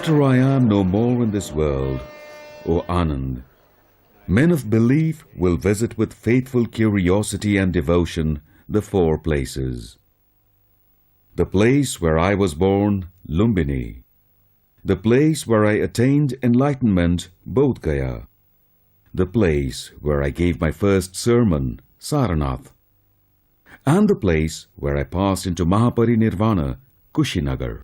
After I am no more in this world, O Anand, men of belief will visit with faithful curiosity and devotion the four places. The place where I was born, Lumbini. The place where I attained enlightenment, Bodh Gaya. The place where I gave my first sermon, Saranath. And the place where I passed into Mahaparinirvana, Kushinagar.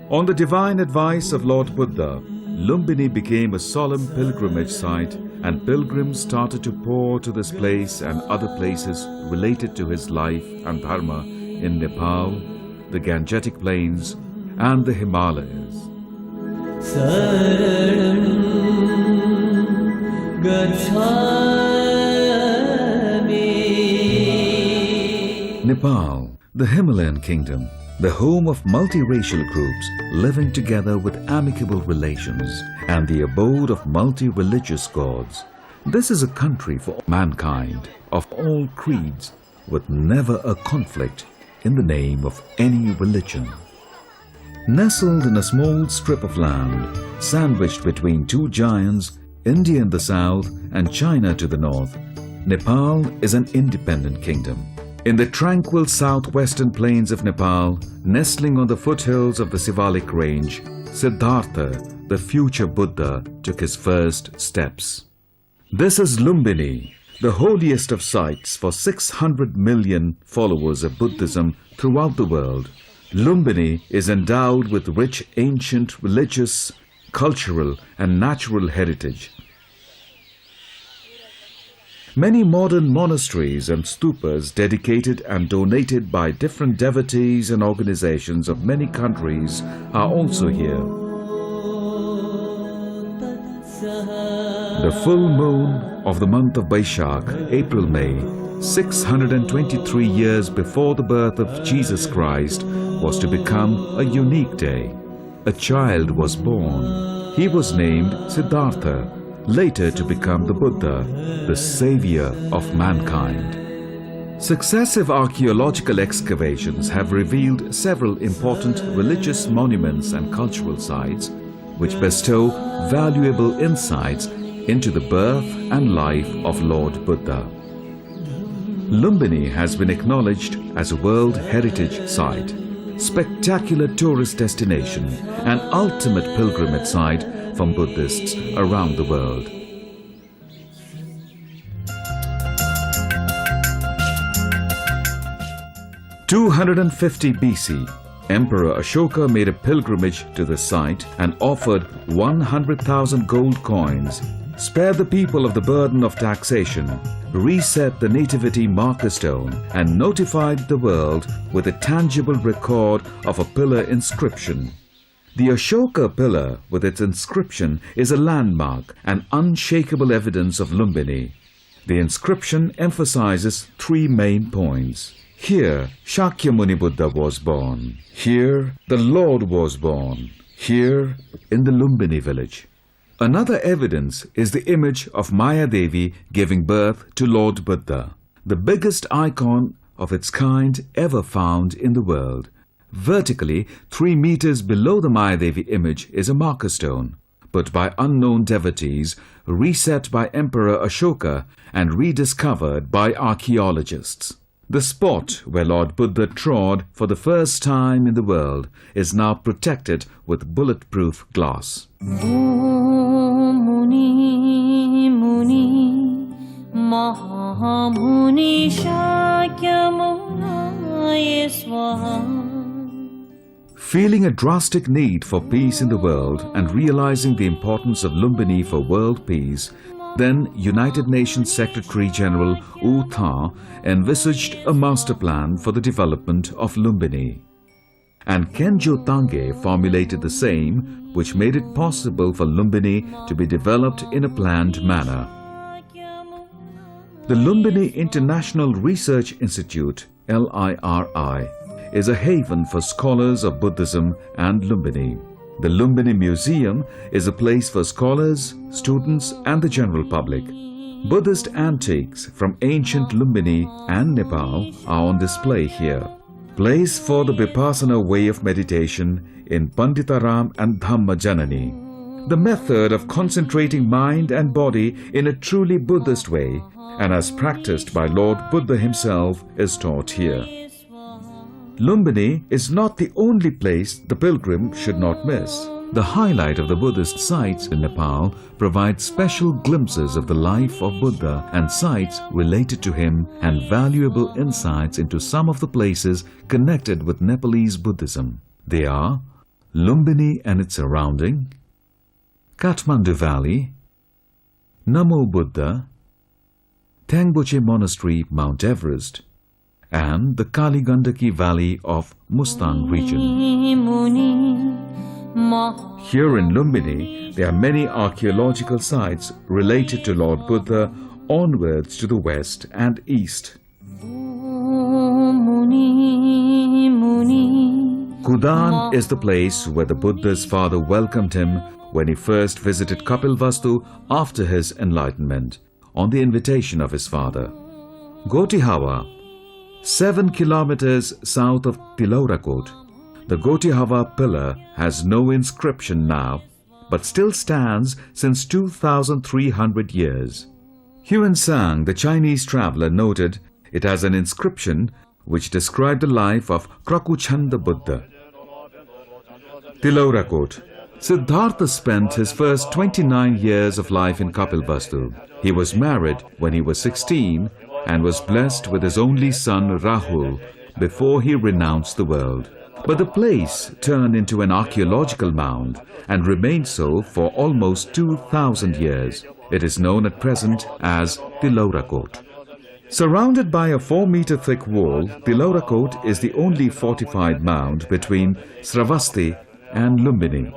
On the divine advice of Lord Buddha, Lumbini became a solemn pilgrimage site, and pilgrims started to pour to this place and other places related to his life and dharma in Nepal, the Gangetic Plains, and the Himalayas. Nepal, the Himalayan kingdom, the home of multiracial groups living together with amicable relations, and the abode of multi-religious gods. This is a country for mankind of all creeds, with never a conflict in the name of any religion. Nestled in a small strip of land, sandwiched between two giants, India in the south and China to the north, Nepal is an independent kingdom. In the tranquil southwestern plains of Nepal, nestling on the foothills of the Sivalik range, Siddhartha, the future Buddha, took his first steps. This is Lumbini, the holiest of sites for 600 million followers of Buddhism throughout the world. Lumbini is endowed with rich ancient religious, cultural and natural heritage. Many modern monasteries and stupas dedicated and donated by different devotees and organizations of many countries are also here. The full moon of the month of Baishakh, April-May, 623 years before the birth of Jesus Christ, was to become a unique day. A child was born. He was named Siddhartha, later to become the Buddha, the savior of mankind. Successive archaeological excavations have revealed several important religious monuments and cultural sites which bestow valuable insights into the birth and life of Lord Buddha. Lumbini has been acknowledged as a World Heritage Site, spectacular tourist destination, and ultimate pilgrimage site from Buddhists around the world. In 250 BC, Emperor Ashoka made a pilgrimage to the site and offered 100,000 gold coins, spared the people of the burden of taxation, reset the nativity marker stone, and notified the world with a tangible record of a pillar inscription. The Ashoka pillar with its inscription is a landmark and unshakable evidence of Lumbini. The inscription emphasizes three main points. Here, Shakyamuni Buddha was born. Here, the Lord was born. Here, in the Lumbini village. Another evidence is the image of Maya Devi giving birth to Lord Buddha, the biggest icon of its kind ever found in the world. Vertically, 3 meters below the Maya Devi image is a marker stone, put by unknown devotees, reset by Emperor Ashoka and rediscovered by archaeologists. The spot where Lord Buddha trod for the first time in the world is now protected with bulletproof glass. Muni, Muni, Mahamuni Shakyamunaya Swaha. Feeling a drastic need for peace in the world and realizing the importance of Lumbini for world peace, then United Nations Secretary-General U Thant envisaged a master plan for the development of Lumbini. And Khenjo Tange formulated the same, which made it possible for Lumbini to be developed in a planned manner. The Lumbini International Research Institute, LIRI, is a haven for scholars of Buddhism and Lumbini. The Lumbini Museum is a place for scholars, students and the general public. Buddhist antiques from ancient Lumbini and Nepal are on display here. place for the Vipassana way of meditation in Panditaram and Dhamma Janani, the method of concentrating mind and body in a truly Buddhist way and as practiced by Lord Buddha himself is taught here. Lumbini is not the only place the pilgrim should not miss. The highlight of the Buddhist sites in Nepal provides special glimpses of the life of Buddha and sites related to him and valuable insights into some of the places connected with Nepalese Buddhism. They are Lumbini and its surrounding, Kathmandu Valley, Namo Buddha, Tengboche Monastery, Mount Everest, and the Kali Gandaki Valley of Mustang region. Here in Lumbini, there are many archaeological sites related to Lord Buddha onwards to the west and east. Kudan is the place where the Buddha's father welcomed him when he first visited Kapilvastu after his enlightenment, on the invitation of his father. Gotihawa, 7 kilometers south of Tilaurakot. The Gotihawa pillar has no inscription now, but still stands since 2,300 years. Huan Sang, the Chinese traveler, noted it has an inscription which described the life of Krakuchanda Buddha. Tilaurakot. Siddhartha spent his first 29 years of life in Kapilvastu. He was married when he was 16 and was blessed with his only son Rahul before he renounced the world. But the place turned into an archaeological mound and remained so for almost 2,000 years. It is known at present as Tilaurakot. Surrounded by a 4-meter thick wall, Tilaurakot is the only fortified mound between Sravasti and Lumbini.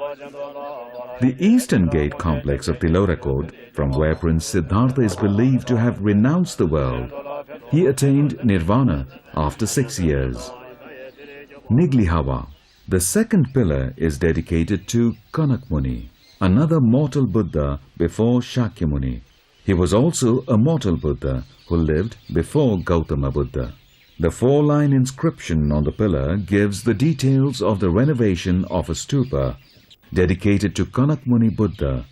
The eastern gate complex of Tilaurakot, from where Prince Siddhartha is believed to have renounced the world, he attained nirvana after 6 years. Niglihawa. The second pillar is dedicated to Kanak Muni, another mortal Buddha before Shakyamuni. He was also a mortal Buddha who lived before Gautama Buddha. The 4-line inscription on the pillar gives the details of the renovation of a stupa dedicated to Kanak Muni Buddha.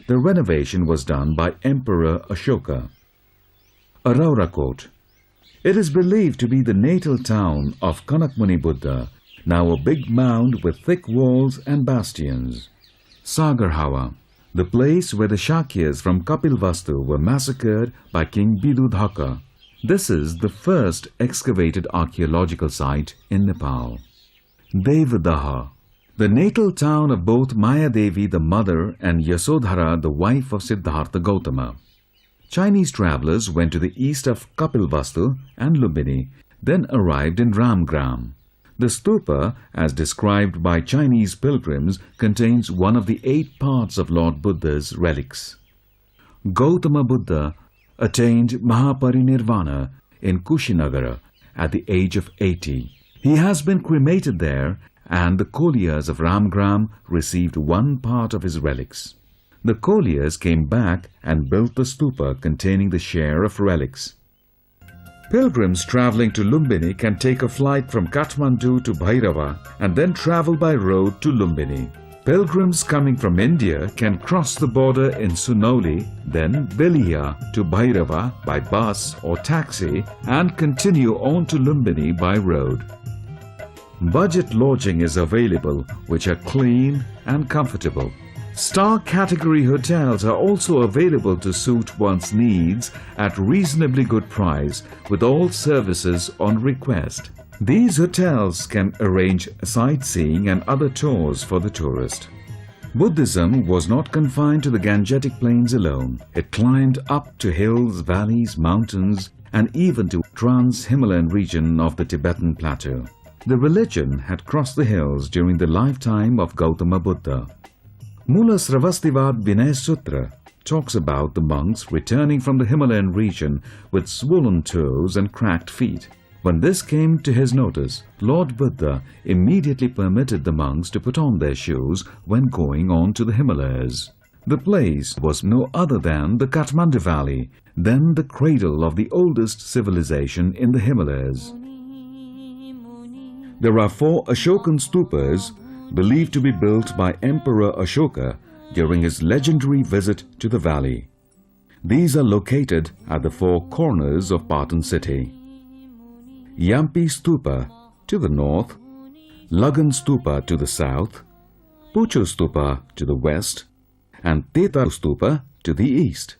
The renovation was done by Emperor Ashoka. Araurakot. It is believed to be the natal town of Kanak Muni Buddha, now a big mound with thick walls and bastions. Sagarhawa. The place where the Shakyas from Kapilvastu were massacred by King Bidudhaka. This is the first excavated archaeological site in Nepal. Devadaha. The natal town of both Mayadevi the mother and Yasodhara the wife of Siddhartha Gautama. Chinese travelers went to the east of Kapilvastu and Lumbini, then arrived in Ramgram. The stupa, as described by Chinese pilgrims, contains one of the 8 parts of Lord Buddha's relics. Gautama Buddha attained Mahaparinirvana in Kushinagara at the age of 80. He has been cremated there, and the Koliyas of Ramgram received 1 part of his relics. The Koliyas came back and built the stupa containing the share of relics. Pilgrims travelling to Lumbini can take a flight from Kathmandu to Bhairava and then travel by road to Lumbini. Pilgrims coming from India can cross the border in Sunauli, then Belia to Bhairava by bus or taxi and continue on to Lumbini by road. Budget lodging is available, which are clean and comfortable. Star category hotels are also available to suit one's needs at reasonably good price with all services on request. These hotels can arrange sightseeing and other tours for the tourist. Buddhism was not confined to the Gangetic Plains alone. It climbed up to hills, valleys, mountains, and even to trans-Himalayan region of the Tibetan plateau. The religion had crossed the hills during the lifetime of Gautama Buddha. Mula Sravastivad Vinay Sutra talks about the monks returning from the Himalayan region with swollen toes and cracked feet. When this came to his notice, Lord Buddha immediately permitted the monks to put on their shoes when going on to the Himalayas. The place was no other than the Kathmandu Valley, then the cradle of the oldest civilization in the Himalayas. There are 4 Ashokan stupas believed to be built by Emperor Ashoka during his legendary visit to the valley. These are located at the 4 corners of Patan city. Yampi Stupa to the north, Lagan Stupa to the south, Pucho Stupa to the west, and Teta Stupa to the east.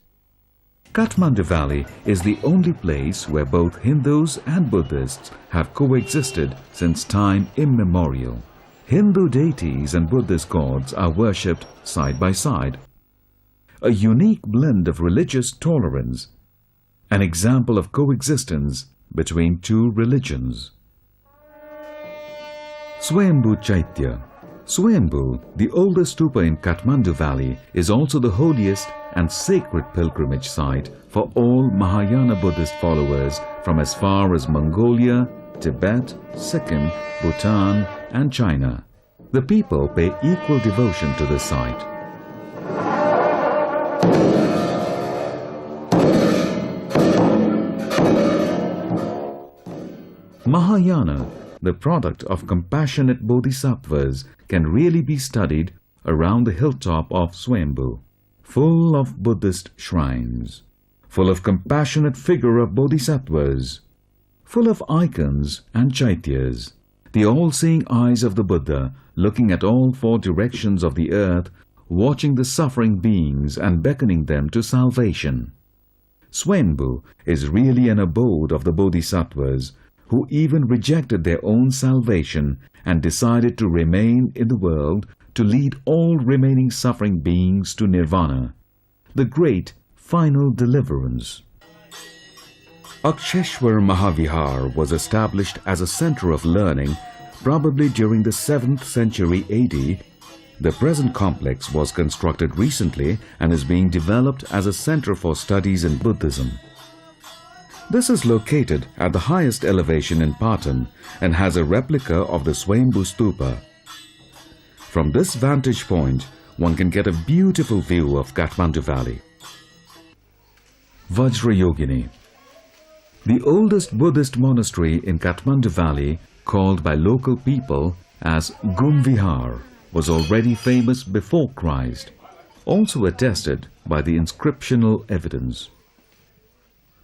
Kathmandu Valley is the only place where both Hindus and Buddhists have coexisted since time immemorial. Hindu deities and Buddhist gods are worshipped side by side. A unique blend of religious tolerance, an example of coexistence between 2 religions. Swayambhu Chaitya. Swayambhu, the oldest stupa in Kathmandu Valley, is also the holiest and sacred pilgrimage site for all Mahayana Buddhist followers from as far as Mongolia, Tibet, Sikkim, Bhutan and China. The people pay equal devotion to this site. Mahayana, the product of compassionate bodhisattvas, can really be studied around the hilltop of Swayambhu, full of Buddhist shrines, full of compassionate figure of bodhisattvas, full of icons and chaityas, the all-seeing eyes of the Buddha looking at all 4 directions of the earth, watching the suffering beings and beckoning them to salvation. Swayambhu is really an abode of the bodhisattvas who even rejected their own salvation and decided to remain in the world to lead all remaining suffering beings to nirvana, the great final deliverance. Aksheshwar Mahavihar was established as a center of learning probably during the 7th century AD. The present complex was constructed recently and is being developed as a center for studies in Buddhism. This is located at the highest elevation in Patan and has a replica of the Swayambhu Stupa. From this vantage point, one can get a beautiful view of Kathmandu Valley. Vajrayogini. The oldest Buddhist monastery in Kathmandu Valley, called by local people as Gumvihar, was already famous before Christ, also attested by the inscriptional evidence.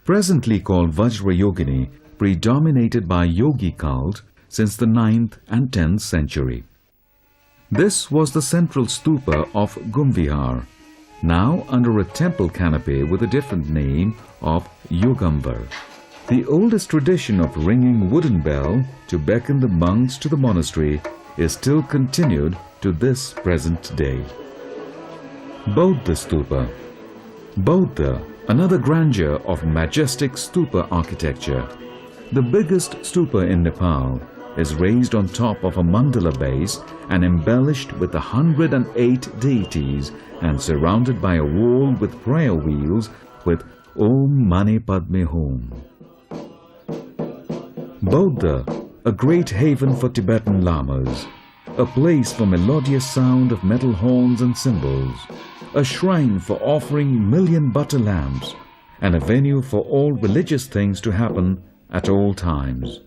Presently called Vajrayogini, predominated by yogi cult since the 9th and 10th century. This was the central stupa of Gumvihar, now under a temple canopy with a different name of Yogamvar. The oldest tradition of ringing wooden bell to beckon the monks to the monastery is still continued to this present day. Bodha Stupa. Bodha, another grandeur of majestic stupa architecture. The biggest stupa in Nepal is raised on top of a mandala base and embellished with 108 deities and surrounded by a wall with prayer wheels with Om Mani Padme Hum. Bodha, a great haven for Tibetan lamas, a place for melodious sound of metal horns and cymbals, a shrine for offering million butter lamps, and a venue for all religious things to happen at all times.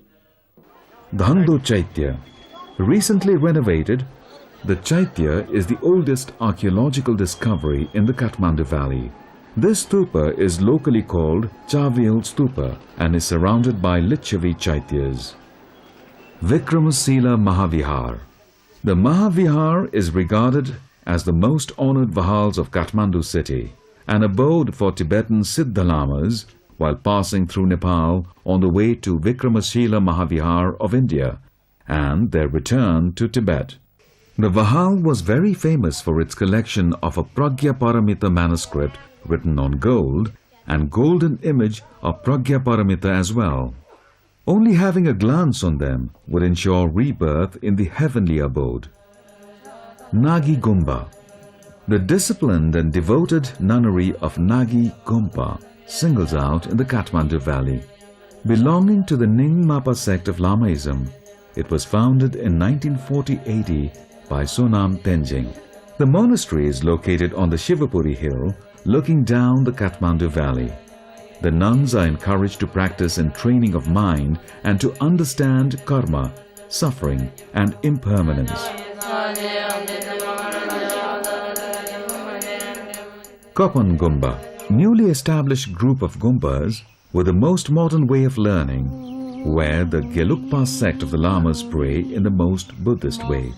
Dhando Chaitya. Recently renovated, the Chaitya is the oldest archaeological discovery in the Kathmandu Valley. This stupa is locally called Chavyal Stupa and is surrounded by Lichavi Chaityas. Vikramasila Mahavihar. The Mahavihar is regarded as the most honored vihals of Kathmandu city, an abode for Tibetan Siddha Lamas while passing through Nepal on the way to Vikramasila Mahavihar of India and their return to Tibet. The Vihal was very famous for its collection of a Pragyaparamita manuscript written on gold and golden image of Pragyaparamita as well. Only having a glance on them would ensure rebirth in the heavenly abode. Nagi Gumba. The disciplined and devoted nunnery of Nagi Gumpa singles out in the Kathmandu Valley. Belonging to the Nyingmapa sect of Lamaism, it was founded in 1940 AD by Sonam Tenjing. The monastery is located on the Shivapuri hill, looking down the Kathmandu Valley. The nuns are encouraged to practice in training of mind and to understand karma, suffering and impermanence. Kopan Gumba, newly established group of Gumbas with the most modern way of learning, where the Gelugpa sect of the Lamas pray in the most Buddhist way.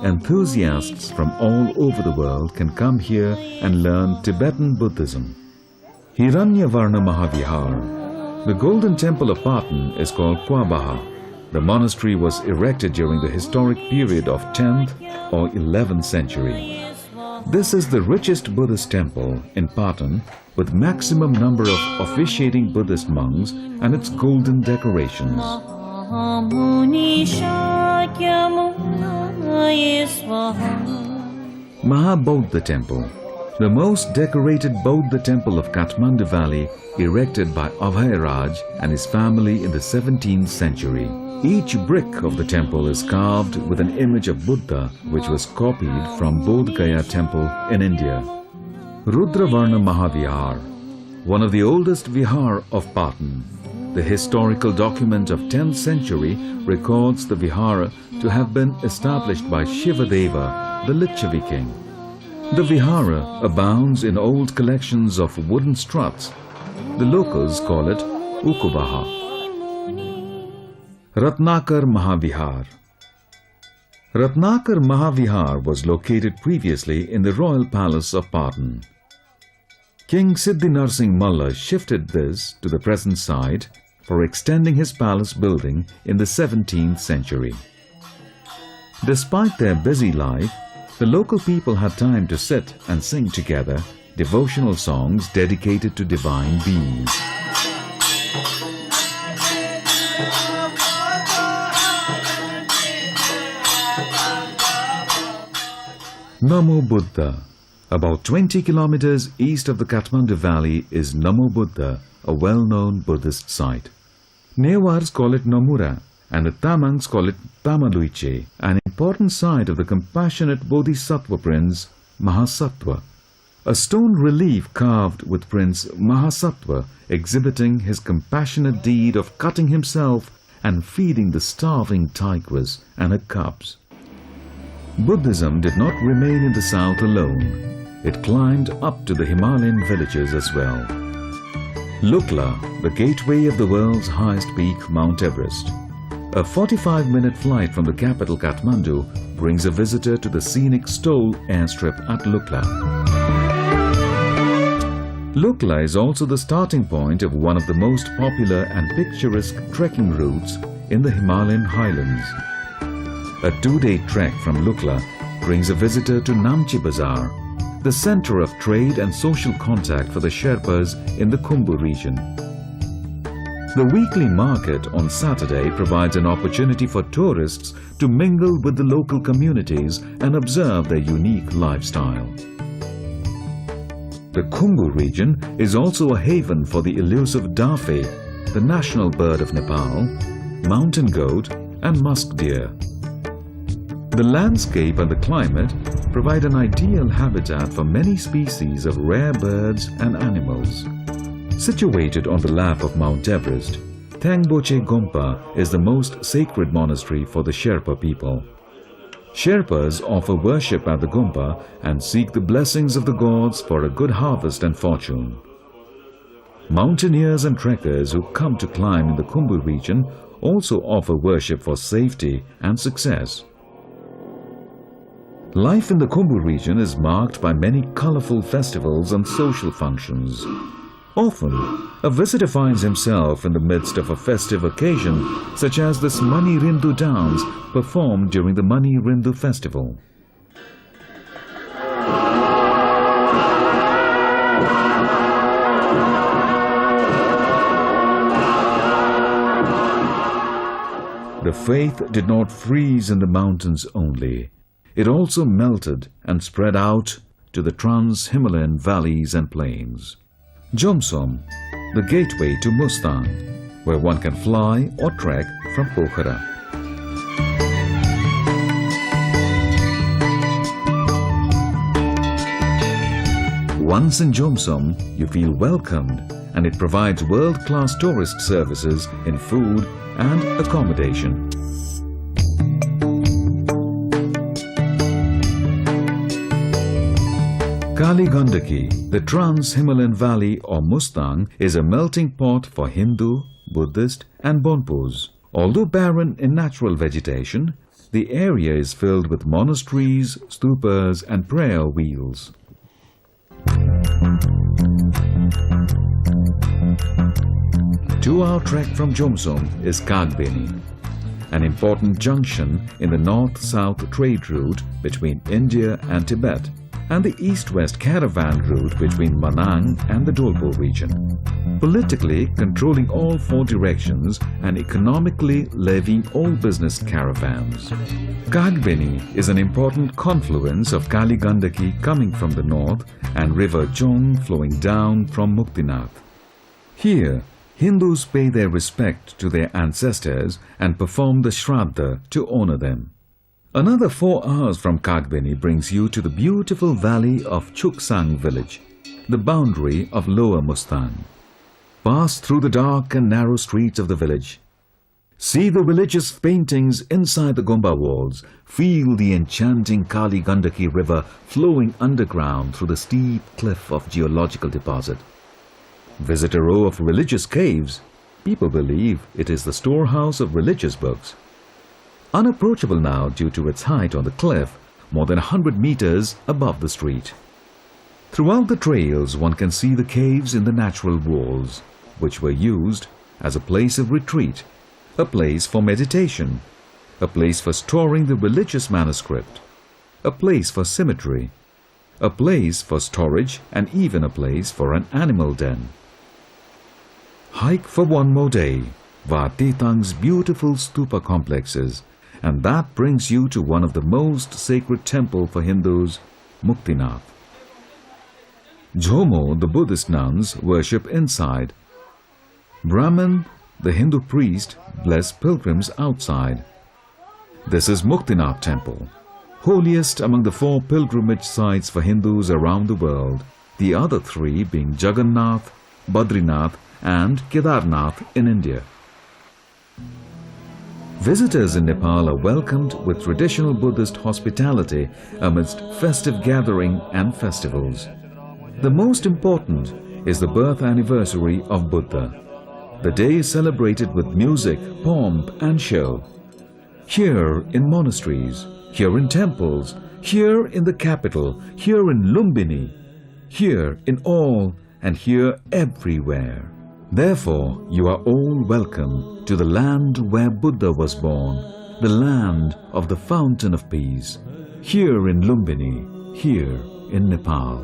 Enthusiasts from all over the world can come here and learn Tibetan Buddhism. Hiranyavarna Mahavihar, the golden temple of Patan, is called Kwabaha. The monastery was erected during the historic period of 10th or 11th century. This is the richest Buddhist temple in Patan with maximum number of officiating Buddhist monks and its golden decorations. Mahabodha Temple, the most decorated Bodha temple of Kathmandu Valley, erected by Abhairaj and his family in the 17th century. Each brick of the temple is carved with an image of Buddha, which was copied from Bodh Gaya temple in India. Rudravarna Mahavihar, one of the oldest vihar of Patan. The historical document of 10th century records the vihara to have been established by Shivadeva, the Lichavi king. The vihara abounds in old collections of wooden struts. The locals call it Ukubaha. Ratnakar Mahavihar. Ratnakar Mahavihar was located previously in the royal palace of Patan. King Siddhinarsingh Malla shifted this to the present site for extending his palace building in the 17th century. Despite their busy life, the local people had time to sit and sing together devotional songs dedicated to divine beings. Namo Buddha. About 20 kilometers east of the Kathmandu Valley is Namo Buddha, a well-known Buddhist site. Newars call it Nomura and the Tamangs call it Tamaluiche, an important site of the compassionate Bodhisattva Prince Mahasattva. A stone relief carved with Prince Mahasattva exhibiting his compassionate deed of cutting himself and feeding the starving tigress and her cubs. Buddhism did not remain in the south alone. It climbed up to the Himalayan villages as well. Lukla, the gateway of the world's highest peak, Mount Everest. A 45-minute flight from the capital Kathmandu brings a visitor to the scenic Stol airstrip at Lukla. Lukla is also the starting point of one of the most popular and picturesque trekking routes in the Himalayan highlands. A 2-day trek from Lukla brings a visitor to Namchi Bazaar, the center of trade and social contact for the Sherpas in the Khumbu region. The weekly market on Saturday provides an opportunity for tourists to mingle with the local communities and observe their unique lifestyle. The Khumbu region is also a haven for the elusive dafe, the national bird of Nepal, mountain goat and musk deer. The landscape and the climate provide an ideal habitat for many species of rare birds and animals. Situated on the lap of Mount Everest, Thangboche Gompa is the most sacred monastery for the Sherpa people. Sherpas offer worship at the Gompa and seek the blessings of the gods for a good harvest and fortune. Mountaineers and trekkers who come to climb in the Khumbu region also offer worship for safety and success. Life in the Khumbu region is marked by many colorful festivals and social functions. Often, a visitor finds himself in the midst of a festive occasion, such as this Mani Rindu dance performed during the Mani Rindu festival. The faith did not freeze in the mountains only. It also melted and spread out to the trans-Himalayan valleys and plains. Jomsom, the gateway to Mustang, where one can fly or trek from Pokhara. Once in Jomsom, you feel welcomed, and it provides world-class tourist services in food and accommodation. Kali Gandaki, the Trans-Himalayan Valley or Mustang, is a melting pot for Hindu, Buddhist and Bonpos. Although barren in natural vegetation, the area is filled with monasteries, stupas and prayer wheels. 2-hour trek from Jomsom is Kagbeni, an important junction in the north-south trade route between India and Tibet, and the east-west caravan route between Manang and the Dolpo region. Politically controlling all 4 directions and economically levying all business caravans. Kagbeni is an important confluence of Kali Gandaki coming from the north and river Jong flowing down from Muktinath. Here, Hindus pay their respect to their ancestors and perform the Shraddha to honor them. Another 4 hours from Kagbeni brings you to the beautiful valley of Chuksang village, the boundary of Lower Mustang. Pass through the dark and narrow streets of the village. See the religious paintings inside the Gomba walls. Feel the enchanting Kali Gandaki river flowing underground through the steep cliff of geological deposit. Visit a row of religious caves. People believe it is the storehouse of religious books. Unapproachable now due to its height on the cliff, more than 100 meters above the street. Throughout the trails one can see the caves in the natural walls, which were used as a place of retreat, a place for meditation, a place for storing the religious manuscript, a place for cemetery, a place for storage and even a place for an animal den. Hike for one more day, Vatetang's beautiful stupa complexes, and that brings you to one of the most sacred temples for Hindus, Muktinath. Jhomo, the Buddhist nuns, worship inside. Brahman, the Hindu priest, bless pilgrims outside. This is Muktinath temple, holiest among the 4 pilgrimage sites for Hindus around the world, the other 3 being Jagannath, Badrinath and Kedarnath in India. Visitors in Nepal are welcomed with traditional Buddhist hospitality amidst festive gathering and festivals. The most important is the birth anniversary of Buddha. The day is celebrated with music, pomp and show. Here in monasteries, here in temples, here in the capital, here in Lumbini, here in all and here everywhere. Therefore, you are all welcome to the land where Buddha was born, the land of the fountain of peace, here in Lumbini, here in Nepal.